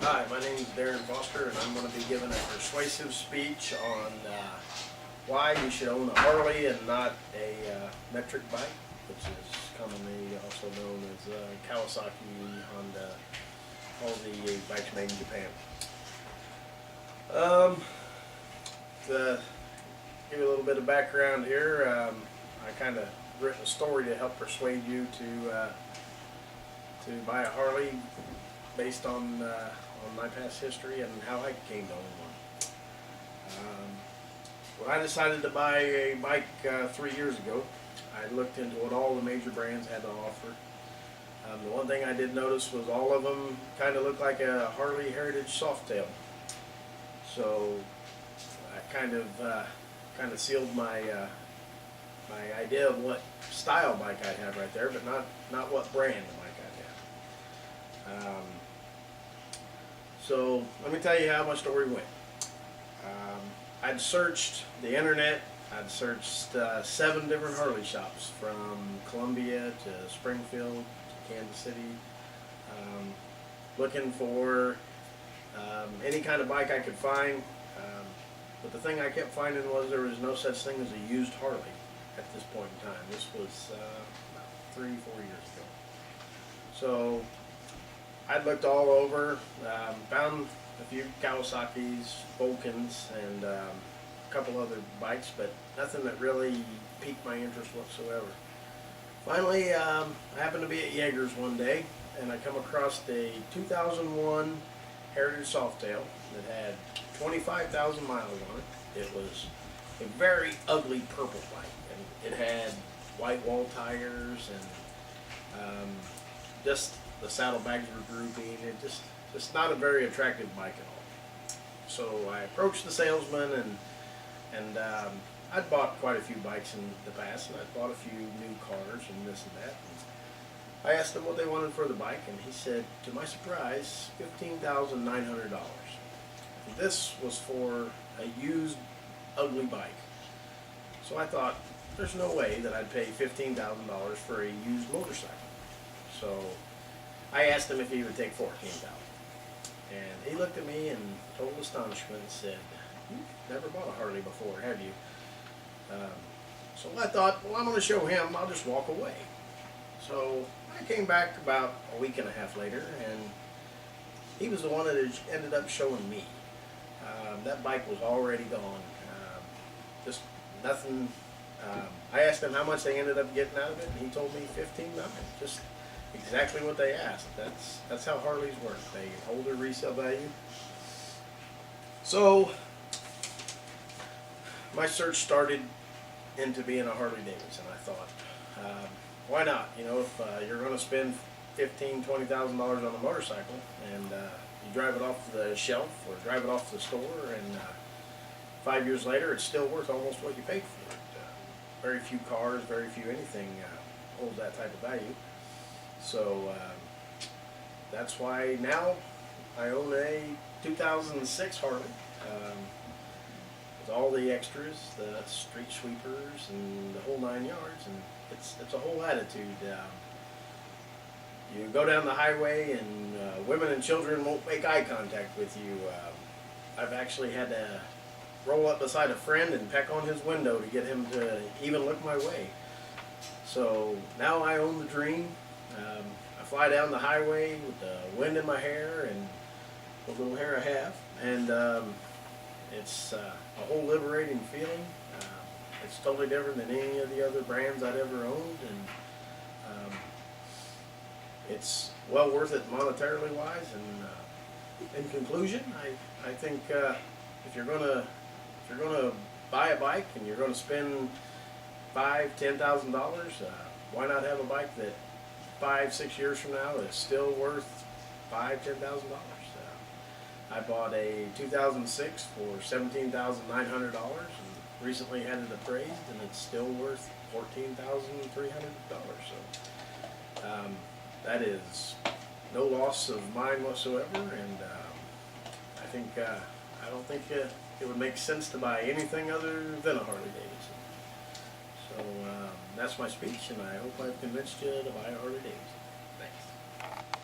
Hi, my name is Darren Foster, and I'm going to be giving a persuasive speech on why you should own a Harley and not a metric bike, which is commonly also known as Kawasaki, Honda, all the bikes made in Japan. To give you a little bit of background here, I kind of written a story to help persuade you to buy a Harley based on my past history and how I came to own one. When I decided to buy a bike 3 years ago, I looked into what all the major brands had to offer. The one thing I did notice was all of them kind of looked like a Harley Heritage Softail. So I kind of sealed my my idea of what style bike I'd have right there, but not what brand of bike I'd have. So let me tell you how my story went. I'd searched the internet. I'd searched 7 different Harley shops, from Columbia to Springfield to Kansas City, looking for any kind of bike I could find. But the thing I kept finding was there was no such thing as a used Harley at this point in time. This was about 3-4 years ago. So I looked all over, found a few Kawasaki's, Vulcans, and a couple other bikes, but nothing that really piqued my interest whatsoever. Finally, I happened to be at Jaeger's one day, and I come across a 2001 Heritage Softail that had 25,000 miles on it. It was a very ugly purple bike, and it had white wall tires, and just the saddlebags were drooping. It just not a very attractive bike at all. So I approached the salesman, and I'd bought quite a few bikes in the past, and I'd bought a few new cars and this and that. And I asked him what they wanted for the bike, and he said, to my surprise, $15,900. This was for a used, ugly bike. So I thought, there's no way that I'd pay $15,000 for a used motorcycle. So I asked him if he would take $14,000. And he looked at me in total astonishment and said, "You've never bought a Harley before, have you?" So I thought, well, I'm going to show him. I'll just walk away. So I came back about a week and a half later, and he was the one that ended up showing me. That bike was already gone. Just nothing. I asked him how much they ended up getting out of it, and he told me $15,900. Just exactly what they asked. That's how Harleys work. They hold their resale value. So my search started into being a Harley Davidson. I thought, why not? You know, if you're going to spend $15,000-$20,000 on a motorcycle, and you drive it off the shelf or drive it off the store, and 5 years later it's still worth almost what you paid for it. Very few cars, very few anything holds that type of value. So that's why now I own a 2006 Harley with all the extras, the street sweepers, and the whole 9 yards, and it's a whole attitude. You go down the highway, and women and children won't make eye contact with you. I've actually had to roll up beside a friend and peck on his window to get him to even look my way. So now I own the dream. I fly down the highway with the wind in my hair and the little hair I have, and it's a whole liberating feeling. It's totally different than any of the other brands I'd ever owned, and it's well worth it monetarily wise. And in conclusion, I think if you're gonna buy a bike and you're gonna spend $5,000-$10,000, why not have a bike that 5-6 years from now is still worth $5,000-$10,000? I bought a 2006 for $17,900, and recently had it appraised, and it's still worth $14,300. So that is no loss of mine whatsoever, and I don't think it would make sense to buy anything other than a Harley Davidson. So that's my speech, and I hope I've convinced you to buy a Harley Davidson.